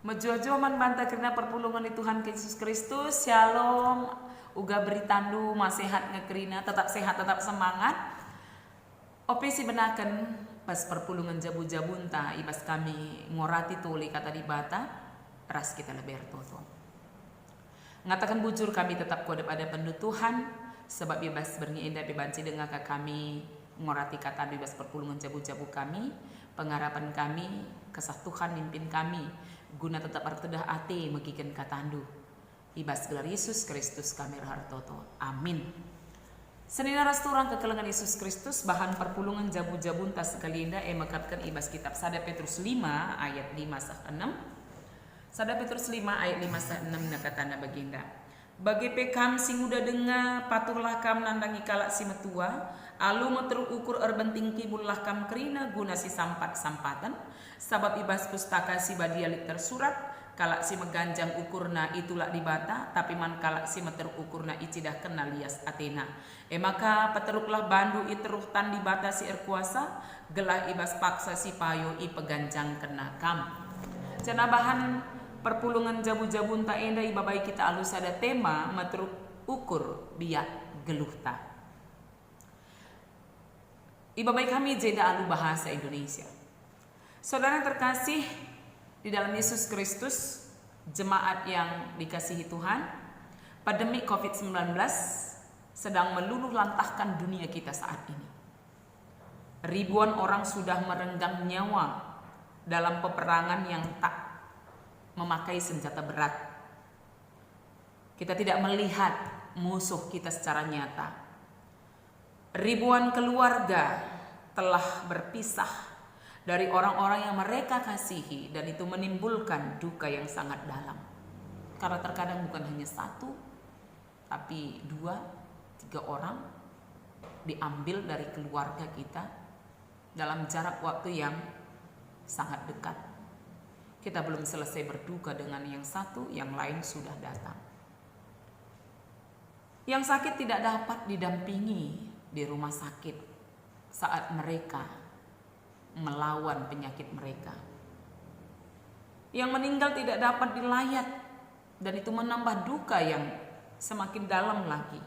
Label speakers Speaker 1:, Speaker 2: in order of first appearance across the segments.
Speaker 1: Mejual-jual man banta karena perpulungan di Tuhan Yesus Kristus. Shalom. Uga beritandu masehat ngekerina, tetap sehat, tetap semangat. Opesi benakan pas perpulungan jabu-jabunta ibas kami ngorati tuli kata di bata ras kita leber toto. Ngatakan bujur kami tetap kuadap ada pendutuhan sebab bebas berniinda bebanci dengan kami ngorati kata bebas perpulungan jabu-jabu kami, pengharapan kami, kesah Tuhan mimpin kami, guna tetap bertedah ate megikan katandu. Ibas gelar Yesus Kristus kami rahartoto. Amin. Senina rasturang kekelengan Yesus Kristus bahan perpulungan jabu-jabun tas sekalianda mekatkan ibas kitab Sada Petrus 5 ayat 5-6. Sada Petrus 5 ayat 5-6 nakatana baginda. Bagi pekam sing udah dengar paturlah kam nandangi kalak si metua alu meteruk ukur erbenting kibullah kam kerina guna si sampat-sampatan sabab ibas pustaka si badia tersurat kalak si meganjang ukurna itulah dibata tapi man kalak si meteruk ukurna icidah kena lias Athena maka peteruklah bandu iteruh tan dibata si erkuasa gelah ibas paksa si payo i peganjang kena kam cana bahan perpulungan jabu-jabun tak enda ibabai kita alus ada tema meteruk ukur biak geluhta. Ibabai kami jeda alu bahasa Indonesia. Saudara terkasih di dalam Yesus Kristus, jemaat yang dikasihi Tuhan, pandemi COVID-19 sedang meluluh lantahkan dunia kita saat ini. Ribuan orang sudah merenggang nyawa dalam peperangan yang tak memakai senjata berat. Kita tidak melihat musuh kita secara nyata. Ribuan keluarga telah berpisah dari orang-orang yang mereka kasihi dan itu menimbulkan duka yang sangat dalam. Karena terkadang bukan hanya satu, tapi 2-3 orang diambil dari keluarga kita dalam jarak waktu yang sangat dekat. Kita belum selesai berduka dengan yang satu, yang lain sudah datang. Yang sakit tidak dapat didampingi di rumah sakit saat mereka melawan penyakit mereka. Yang meninggal tidak dapat dilayat dan itu menambah duka yang semakin dalam lagi.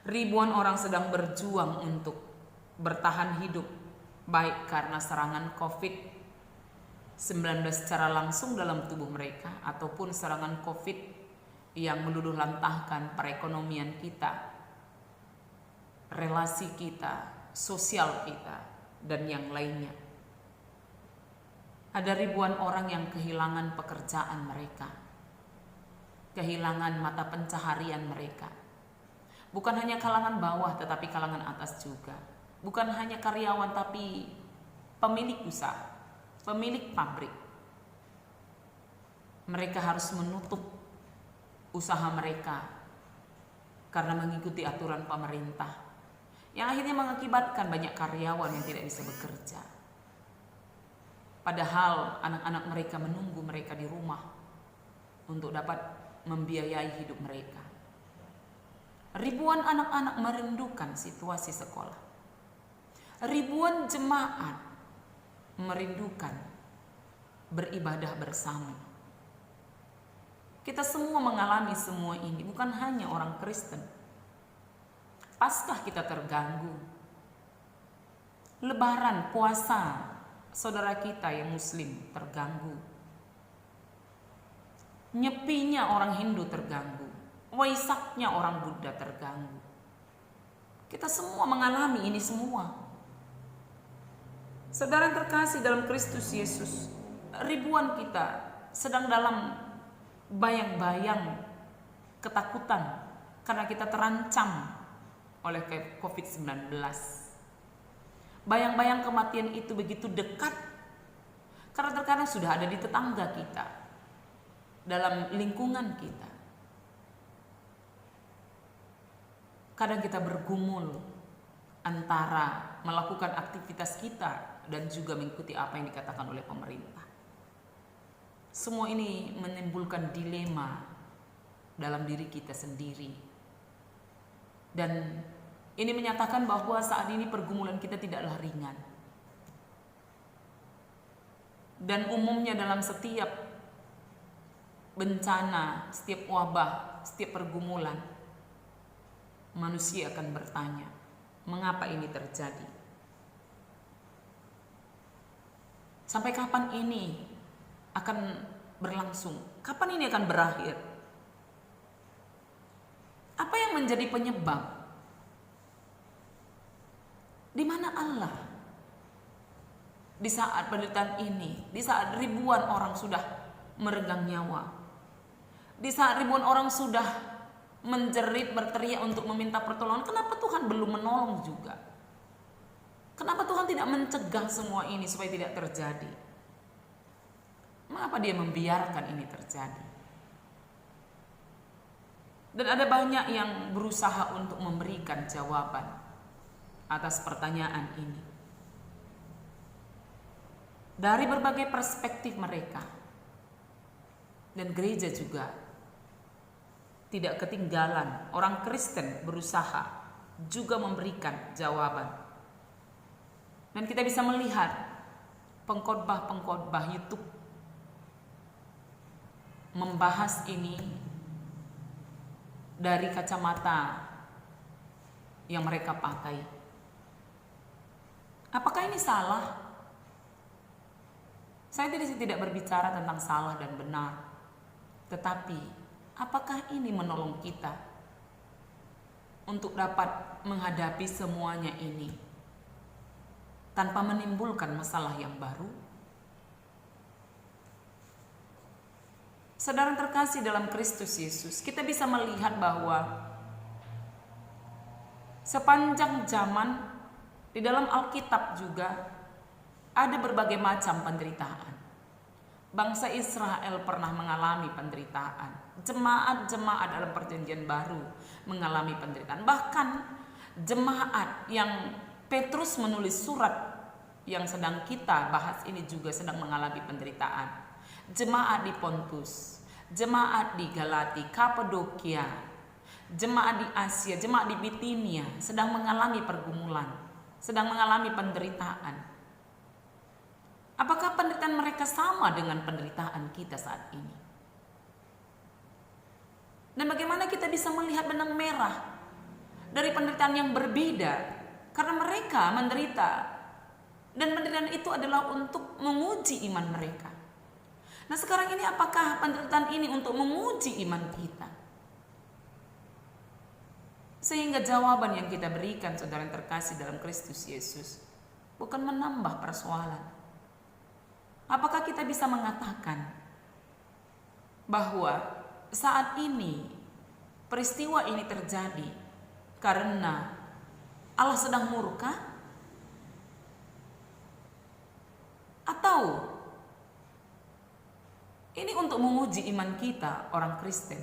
Speaker 1: Ribuan orang sedang berjuang untuk bertahan hidup baik karena serangan COVID-19 secara langsung dalam tubuh mereka ataupun serangan COVID yang meluluh lantahkan perekonomian kita, relasi kita, sosial kita, dan yang lainnya. Ada ribuan orang yang kehilangan pekerjaan mereka, kehilangan mata pencaharian mereka. Bukan hanya kalangan bawah tetapi kalangan atas juga. Bukan hanya karyawan tapi pemilik usaha, pemilik pabrik. Mereka harus menutup usaha mereka karena mengikuti aturan pemerintah yang akhirnya mengakibatkan banyak karyawan yang tidak bisa bekerja. Padahal anak-anak mereka menunggu mereka di rumah untuk dapat membiayai hidup mereka. Ribuan anak-anak merindukan situasi sekolah. Ribuan jemaat merindukan beribadah bersama. Kita semua mengalami semua ini, bukan hanya orang Kristen. Paskah kita terganggu. Lebaran, puasa, saudara kita yang muslim terganggu. Nyepinya orang Hindu terganggu. Waisaknya orang Buddha terganggu. Kita semua mengalami ini semua. Saudara yang terkasih dalam Kristus Yesus, ribuan kita sedang dalam bayang-bayang ketakutan karena kita terancam oleh COVID-19. Bayang-bayang kematian itu begitu dekat karena terkadang sudah ada di tetangga kita, dalam lingkungan kita. Kadang kita bergumul antara melakukan aktivitas kita dan juga mengikuti apa yang dikatakan oleh pemerintah. Semua ini menimbulkan dilema dalam diri kita sendiri. Dan ini menyatakan bahwa saat ini pergumulan kita tidaklah ringan. Dan umumnya dalam setiap bencana, setiap wabah, setiap pergumulan, manusia akan bertanya, mengapa ini terjadi? Sampai kapan ini akan berlangsung? Kapan ini akan berakhir? Apa yang menjadi penyebab? Di mana Allah? Di saat penderitaan ini, di saat ribuan orang sudah meregang nyawa, di saat ribuan orang sudah menjerit, berteriak untuk meminta pertolongan, kenapa Tuhan belum menolong juga? Kenapa Tuhan tidak mencegah semua ini supaya tidak terjadi? Mengapa dia membiarkan ini terjadi? Dan ada banyak yang berusaha untuk memberikan jawaban atas pertanyaan ini. Dari berbagai perspektif mereka. Dan gereja juga tidak ketinggalan. Orang Kristen berusaha juga memberikan jawaban. Dan kita bisa melihat pengkhotbah-pengkhotbah YouTube membahas ini dari kacamata yang mereka pakai. Apakah ini salah? Saya tidak berbicara tentang salah dan benar. Tetapi, apakah ini menolong kita untuk dapat menghadapi semuanya ini tanpa menimbulkan masalah yang baru? Saudara terkasih dalam Kristus Yesus, kita bisa melihat bahwa sepanjang zaman di dalam Alkitab juga ada berbagai macam penderitaan. Bangsa Israel pernah mengalami penderitaan. Jemaat-jemaat dalam Perjanjian Baru mengalami penderitaan. Bahkan jemaat yang Petrus menulis surat yang sedang kita bahas ini juga sedang mengalami penderitaan. Jemaat di Pontus, jemaat di Galati, Kapadokia, jemaat di Asia, jemaat di Bitinia sedang mengalami pergumulan, sedang mengalami penderitaan. Apakah penderitaan mereka sama dengan penderitaan kita saat ini? Dan bagaimana kita bisa melihat benang merah dari penderitaan yang berbeda? Karena mereka menderita, dan penderitaan itu adalah untuk menguji iman mereka. Nah sekarang ini apakah penderitaan ini untuk menguji iman kita? Sehingga jawaban yang kita berikan, saudara yang terkasih dalam Kristus Yesus, bukan menambah persoalan. Apakah kita bisa mengatakan bahwa saat ini peristiwa ini terjadi karena Allah sedang murka? Atau ini untuk menguji iman kita orang Kristen?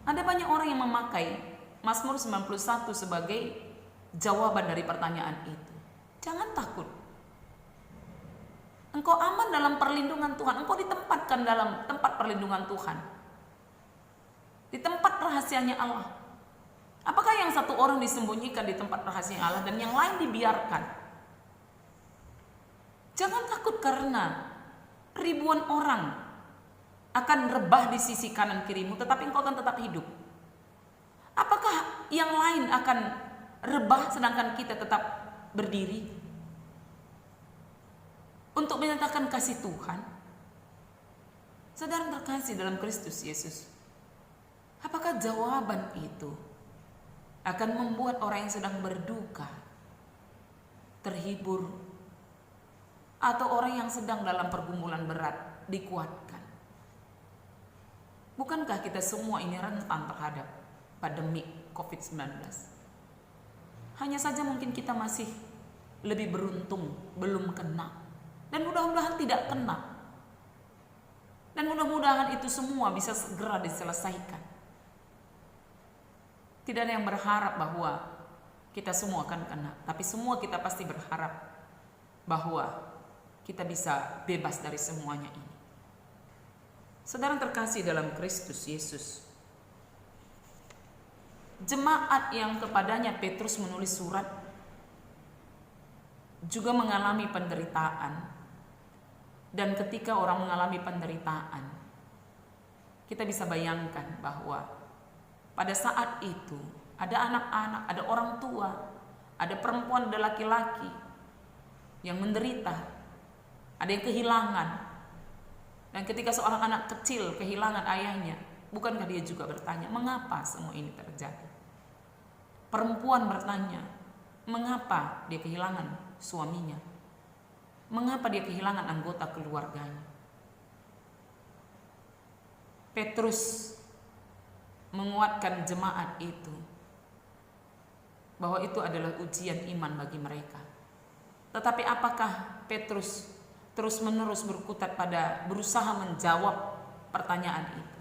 Speaker 1: Ada banyak orang yang memakai Mazmur 91 sebagai jawaban dari pertanyaan itu. Jangan takut. Engkau aman dalam perlindungan Tuhan. Engkau ditempatkan dalam tempat perlindungan Tuhan. Di tempat rahasianya Allah. Apakah yang satu orang disembunyikan di tempat rahasia Allah dan yang lain dibiarkan? Jangan takut karena ribuan orang akan rebah di sisi kanan kirimu, tetapi engkau akan tetap hidup. Apakah yang lain akan rebah sedangkan kita tetap berdiri? Untuk menyatakan kasih Tuhan. Saudara terkasih dalam Kristus Yesus, apakah jawaban itu akan membuat orang yang sedang berduka terhibur, atau orang yang sedang dalam pergumulan berat dikuatkan? Bukankah kita semua ini rentan terhadap pandemi COVID-19? Hanya saja mungkin kita masih lebih beruntung belum kena. Dan mudah-mudahan tidak kena. Dan mudah-mudahan itu semua bisa segera diselesaikan. Tidak ada yang berharap bahwa kita semua akan kena. Tapi semua kita pasti berharap bahwa kita bisa bebas dari semuanya ini. Saudara terkasih dalam Kristus Yesus, jemaat yang kepadanya Petrus menulis surat juga mengalami penderitaan. Dan ketika orang mengalami penderitaan, kita bisa bayangkan bahwa pada saat itu ada anak-anak, ada orang tua, ada perempuan, ada laki-laki yang menderita, ada yang kehilangan. Dan ketika seorang anak kecil kehilangan ayahnya, bukankah dia juga bertanya, mengapa semua ini terjadi? Perempuan bertanya, mengapa dia kehilangan suaminya? Mengapa dia kehilangan anggota keluarganya? Petrus menguatkan jemaat itu bahwa itu adalah ujian iman bagi mereka. Tetapi apakah Petrus terus-menerus berkutat pada berusaha menjawab pertanyaan itu?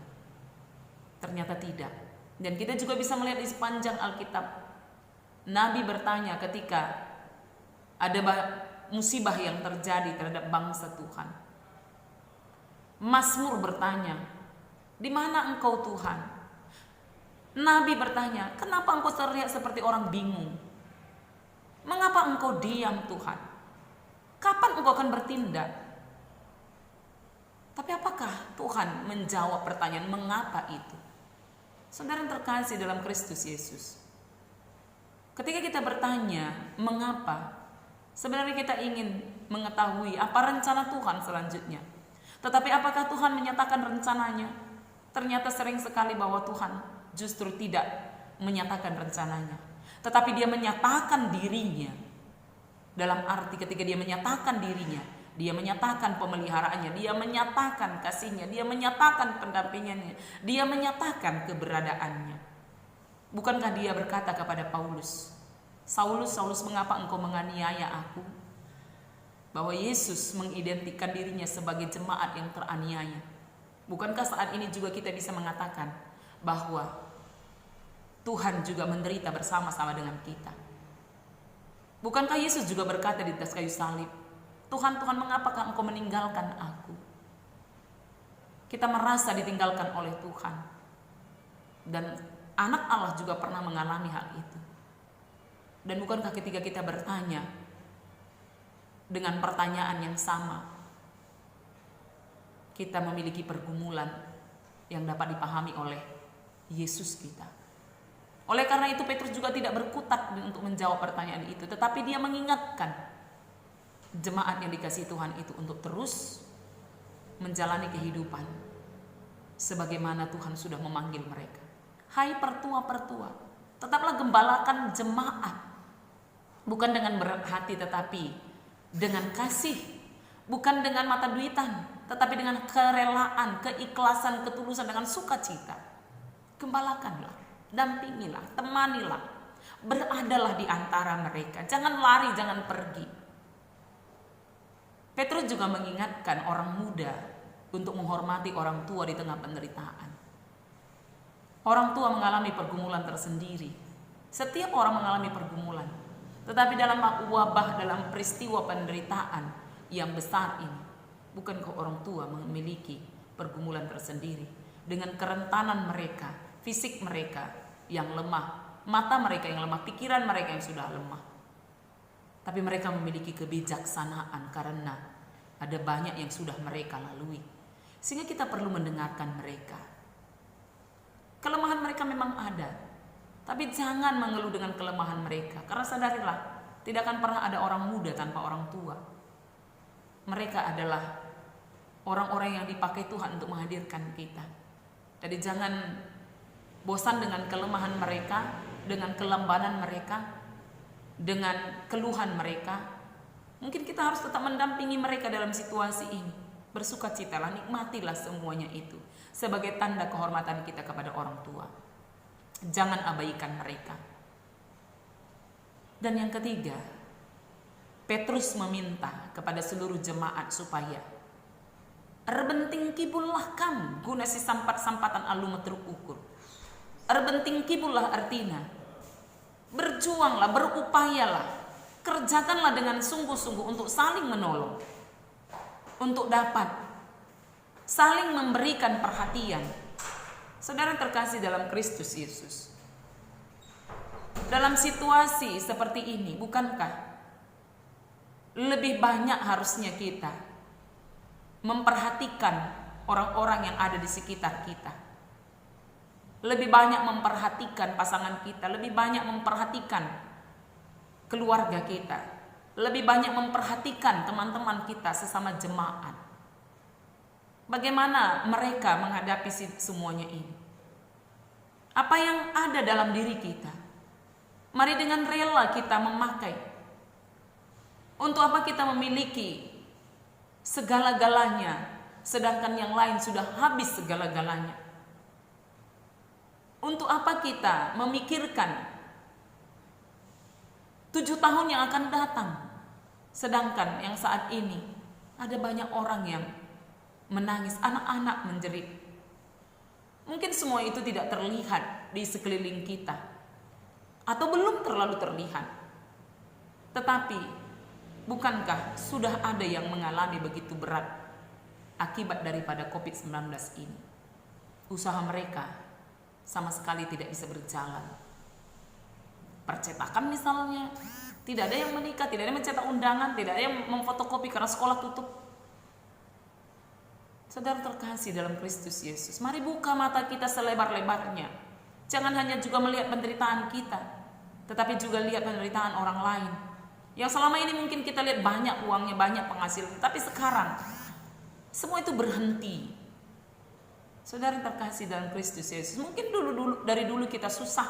Speaker 1: Ternyata tidak. Dan kita juga bisa melihat di sepanjang Alkitab, Nabi bertanya ketika ada musibah yang terjadi terhadap bangsa Tuhan. Mazmur bertanya, di mana engkau Tuhan? Nabi bertanya, kenapa engkau terlihat seperti orang bingung? Mengapa engkau diam Tuhan? Kapan engkau akan bertindak? Tapi apakah Tuhan menjawab pertanyaan mengapa itu? Saudara yang terkasih dalam Kristus Yesus, ketika kita bertanya mengapa, sebenarnya kita ingin mengetahui apa rencana Tuhan selanjutnya. Tetapi apakah Tuhan menyatakan rencananya? Ternyata sering sekali bahwa Tuhan justru tidak menyatakan rencananya. Tetapi dia menyatakan dirinya. Dalam arti ketika dia menyatakan dirinya, dia menyatakan pemeliharaannya, dia menyatakan kasihnya, dia menyatakan pendampingannya, dia menyatakan keberadaannya. Bukankah dia berkata kepada Paulus, Saulus, Saulus, mengapa engkau menganiaya aku? Bahwa Yesus mengidentikan dirinya sebagai jemaat yang teraniaya. Bukankah saat ini juga kita bisa mengatakan bahwa Tuhan juga menderita bersama-sama dengan kita? Bukankah Yesus juga berkata di atas kayu salib, Tuhan, Tuhan, mengapakah engkau meninggalkan aku? Kita merasa ditinggalkan oleh Tuhan. Dan anak Allah juga pernah mengalami hal itu. Dan bukankah ketika kita bertanya dengan pertanyaan yang sama, kita memiliki pergumulan yang dapat dipahami oleh Yesus kita. Oleh karena itu Petrus juga tidak berkutat untuk menjawab pertanyaan itu, tetapi dia mengingatkan jemaat yang dikasihi Tuhan itu untuk terus menjalani kehidupan sebagaimana Tuhan sudah memanggil mereka. Hai pertua-pertua, tetaplah gembalakan jemaat. Bukan dengan berat hati tetapi dengan kasih. Bukan dengan mata duitan tetapi dengan kerelaan, keikhlasan, ketulusan, dengan sukacita. Gembalakanlah, dampingilah, temanilah. Beradalah di antara mereka. Jangan lari, jangan pergi. Petrus juga mengingatkan orang muda untuk menghormati orang tua di tengah penderitaan. Orang tua mengalami pergumulan tersendiri. Setiap orang mengalami pergumulan. Tetapi dalam wabah, dalam peristiwa penderitaan yang besar ini, bukankah orang tua memiliki pergumulan tersendiri dengan kerentanan mereka, fisik mereka yang lemah, mata mereka yang lemah, pikiran mereka yang sudah lemah. Tapi mereka memiliki kebijaksanaan karena ada banyak yang sudah mereka lalui. Sehingga kita perlu mendengarkan mereka. Kelemahan mereka memang ada. Tapi jangan mengeluh dengan kelemahan mereka. Karena sadarilah, tidak akan pernah ada orang muda tanpa orang tua. Mereka adalah orang-orang yang dipakai Tuhan untuk menghadirkan kita. Jadi jangan bosan dengan kelemahan mereka, dengan kelembanan mereka, dengan keluhan mereka. Mungkin kita harus tetap mendampingi mereka dalam situasi ini. Bersukacitalah, nikmatilah semuanya itu sebagai tanda kehormatan kita kepada orang tua. Jangan abaikan mereka. Dan yang ketiga, Petrus meminta kepada seluruh jemaat supaya erbenting kibullah kamu guna si sampat-sampatan alu metruk ukur. Erbenting kibullah artinya berjuanglah, berupayalah, kerjakanlah dengan sungguh-sungguh untuk saling menolong, untuk dapat saling memberikan perhatian. Saudara terkasih dalam Kristus Yesus, dalam situasi seperti ini, bukankah lebih banyak harusnya kita memperhatikan orang-orang yang ada di sekitar kita. Lebih banyak memperhatikan pasangan kita, lebih banyak memperhatikan keluarga kita, lebih banyak memperhatikan teman-teman kita sesama jemaat. Bagaimana mereka menghadapi semuanya ini? Apa yang ada dalam diri kita? Mari dengan rela kita memakai. Untuk apa kita memiliki segala-galanya, sedangkan yang lain sudah habis segala-galanya? Untuk apa kita memikirkan 7 tahun yang akan datang, sedangkan yang saat ini ada banyak orang yang menangis, anak-anak menjerit. Mungkin semua itu tidak terlihat di sekeliling kita, atau belum terlalu terlihat. Tetapi bukankah sudah ada yang mengalami begitu berat akibat daripada COVID-19 ini? Usaha mereka sama sekali tidak bisa berjalan. Percetakan misalnya, tidak ada yang menikah, tidak ada yang mencetak undangan, tidak ada yang memfotokopi karena sekolah tutup. Saudara terkasih dalam Kristus Yesus, mari buka mata kita selebar-lebarnya. Jangan hanya juga melihat penderitaan kita, tetapi juga lihat penderitaan orang lain. Yang selama ini mungkin kita lihat banyak uangnya, banyak penghasilan, tapi sekarang semua itu berhenti. Saudara terkasih dalam Kristus Yesus, mungkin dari dulu kita susah,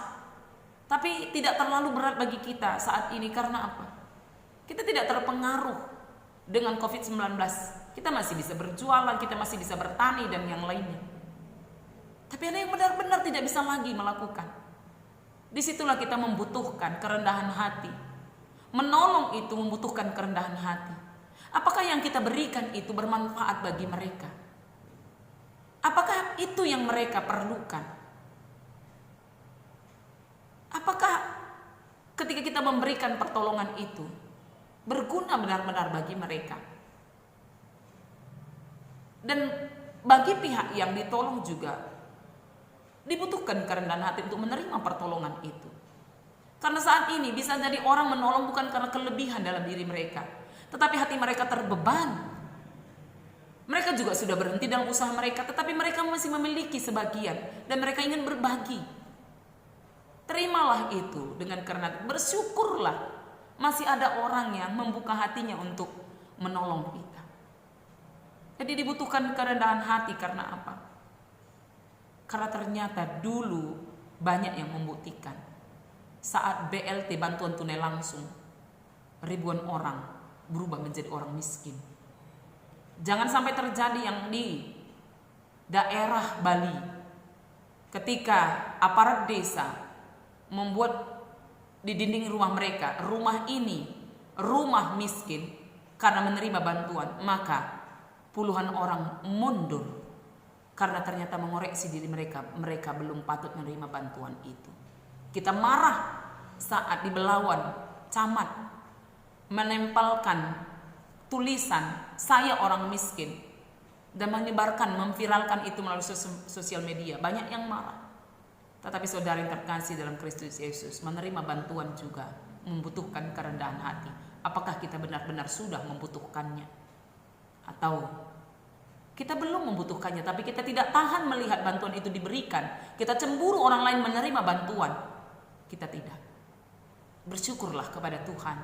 Speaker 1: tapi tidak terlalu berat bagi kita saat ini. Karena apa? Kita tidak terpengaruh dengan COVID-19. Kita masih bisa berjualan, kita masih bisa bertani dan yang lainnya. Tapi ada yang benar-benar tidak bisa lagi melakukan. Disitulah kita membutuhkan kerendahan hati. Menolong itu membutuhkan kerendahan hati. Apakah yang kita berikan itu bermanfaat bagi mereka? Apakah itu yang mereka perlukan? Apakah ketika kita memberikan pertolongan itu berguna benar-benar bagi mereka? Dan bagi pihak yang ditolong juga dibutuhkan kerendahan hati untuk menerima pertolongan itu. Karena saat ini bisa jadi orang menolong bukan karena kelebihan dalam diri mereka, tetapi hati mereka terbeban. Mereka juga sudah berhenti dalam usaha mereka, tetapi mereka masih memiliki sebagian dan mereka ingin berbagi. Terimalah itu dengan kerendahan, bersyukurlah masih ada orang yang membuka hatinya untuk menolong kita. Jadi dibutuhkan kerendahan hati karena apa? Karena ternyata dulu banyak yang membuktikan. Saat BLT, bantuan tunai langsung, ribuan orang berubah menjadi orang miskin. Jangan sampai terjadi yang di daerah Bali, ketika aparat desa membuat di dinding rumah mereka, rumah ini rumah miskin karena menerima bantuan, maka puluhan orang mundur karena ternyata mengoreksi diri mereka belum patut menerima bantuan itu. Kita marah saat di Belawan camat menempelkan tulisan "saya orang miskin" dan menyebarkan, memviralkan itu melalui sosial media. Banyak yang marah. Tetapi saudara yang terkasih dalam Kristus Yesus, menerima bantuan juga membutuhkan kerendahan hati. Apakah kita benar-benar sudah membutuhkannya? Atau kita belum membutuhkannya, tapi kita tidak tahan melihat bantuan itu diberikan. Kita cemburu orang lain menerima bantuan. Kita tidak. Bersyukurlah kepada Tuhan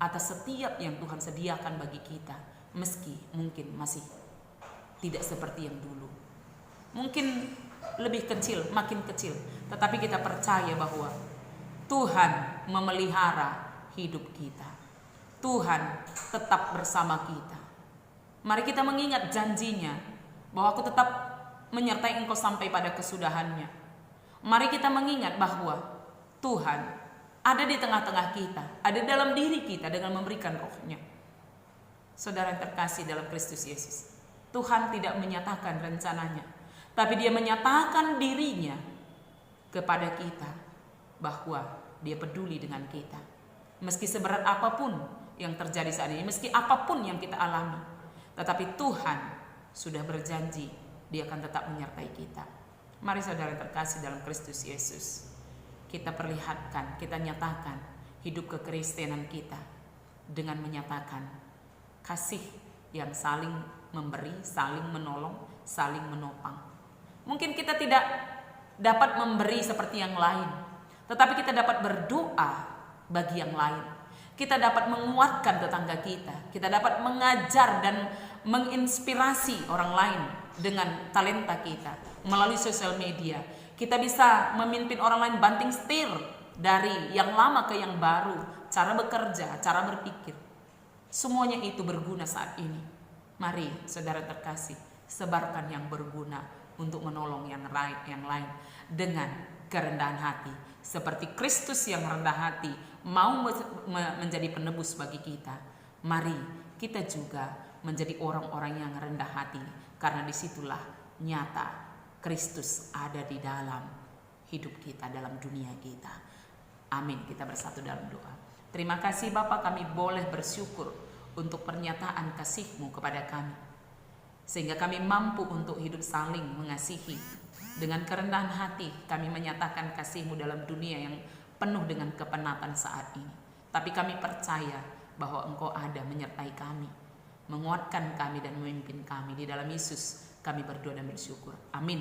Speaker 1: atas setiap yang Tuhan sediakan bagi kita, meski mungkin masih tidak seperti yang dulu. Mungkin lebih kecil, makin kecil, tetapi kita percaya bahwa Tuhan memelihara hidup kita. Tuhan tetap bersama kita. Mari kita mengingat janjinya bahwa aku tetap menyertai engkau sampai pada kesudahannya. Mari kita mengingat bahwa Tuhan ada di tengah-tengah kita, ada dalam diri kita dengan memberikan rohnya. Saudara yang terkasih dalam Kristus Yesus, Tuhan tidak menyatakan rencananya, tapi Dia menyatakan dirinya kepada kita bahwa Dia peduli dengan kita. Meski seberat apapun yang terjadi saat ini, meski apapun yang kita alami, tetapi Tuhan sudah berjanji Dia akan tetap menyertai kita. Mari saudara yang terkasih dalam Kristus Yesus, kita perlihatkan, kita nyatakan hidup kekristenan kita dengan menyatakan kasih yang saling memberi, saling menolong, saling menopang. Mungkin kita tidak dapat memberi seperti yang lain, tetapi kita dapat berdoa bagi yang lain. Kita dapat menguatkan tetangga kita dapat mengajar dan menginspirasi orang lain dengan talenta kita melalui sosial media. Kita bisa memimpin orang lain banting setir dari yang lama ke yang baru, cara bekerja, cara berpikir. Semuanya itu berguna saat ini. Mari saudara terkasih, sebarkan yang berguna untuk menolong yang lain dengan kerendahan hati. Seperti Kristus yang rendah hati mau menjadi penebus bagi kita. Mari kita juga menjadi orang-orang yang rendah hati, karena disitulah nyata Kristus ada di dalam hidup kita, dalam dunia kita. Amin. Kita bersatu dalam doa. Terima kasih Bapa, kami boleh bersyukur untuk pernyataan kasih-Mu kepada kami, sehingga kami mampu untuk hidup saling mengasihi. Dengan kerendahan hati kami menyatakan kasih-Mu dalam dunia yang penuh dengan kepenatan saat ini. Tapi kami percaya bahwa Engkau ada menyertai kami, menguatkan kami dan memimpin kami. Di dalam Yesus kami berdoa dan bersyukur. Amin.